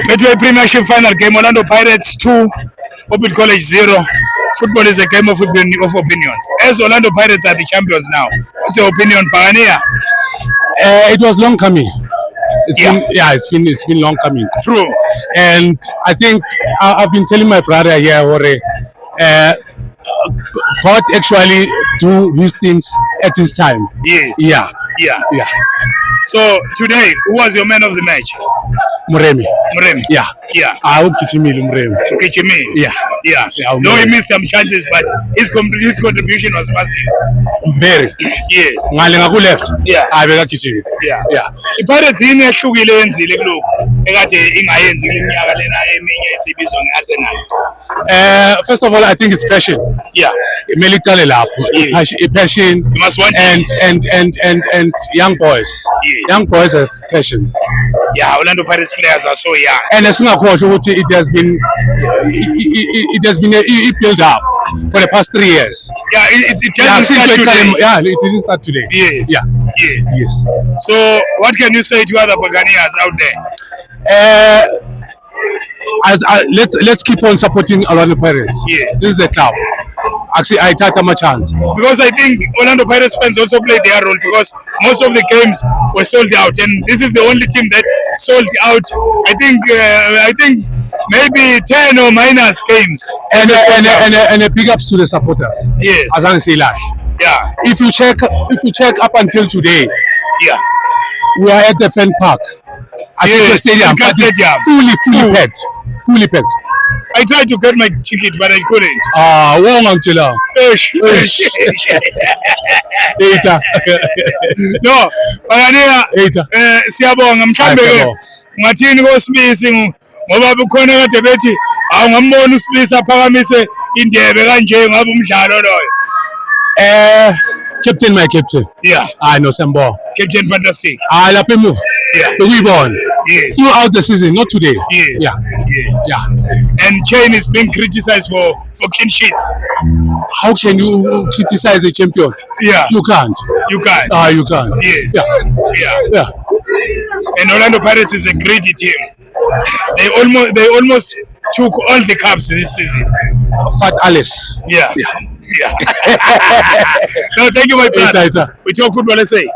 Betway Premiership final game, Orlando Pirates 2, Open College 0. Football is a game of opinions. As Orlando Pirates are the champions now, what's your opinion, Pagania? It was long coming. It's been long coming. True. And I think I've been telling my brother here, God actually do his things at his time. Yes. Yeah. So today, who was your man of the match? Muremi. Yeah. I hope Kichimili Muremi. Kichimi. Yeah. Though he missed some chances, but his contribution was massive. Very. Yes. Ngalenga left. Yeah. Abeka Kichimi. Yeah. iPirates yini ehlukile yenzile kuloko ekade ingayenzi iminyaka lena eminye esibizwa ngeArsenal. First of all, I think it's passion. Yeah. Military passion and young boys. Yeah. Young boys have passion. Yeah, Orlando Pirates players are so young. And it has been a build up for the past 3 years. Yeah, it doesn't start today. It didn't start today. Yes. Yeah. Yes. So, what can you say to other Buccaneers out there? Let's keep on supporting Orlando Pirates. Yes. This is the club. Actually, I take my chance. Because I think Orlando Pirates fans also played their role because most of the games were sold out, and this is the only team that sold out. I think maybe 10 or minus games. And a big ups to the supporters. Yes. As I say last. Yeah. If you check up until today. Yeah. We are at the Fan Park. Yes, Stadium, but fully packed. I tried to get my ticket, but I couldn't. Wrong until No, Pagania. Siyabonga mhlambe ke ngathini koSmith ngoba bukhona kade bethi awungambona uSmith aphakamise indebe kanje ngabe umdlalo loyo. Captain, my captain. Yeah. I know Sambo. Captain fantastic. Let me move. Yeah. We born. Yes. Throughout the season, not today. Yes. Yeah. And Chain is being criticized for clean sheets. How can you criticize a champion? Yeah. You can't. You can't. You can't. Yes. Yeah. And Orlando Pirates is a greedy team. They almost took all the cups this season. Fat Alice. Yeah. No, thank you, my brother. Ita. We talk football, let's say.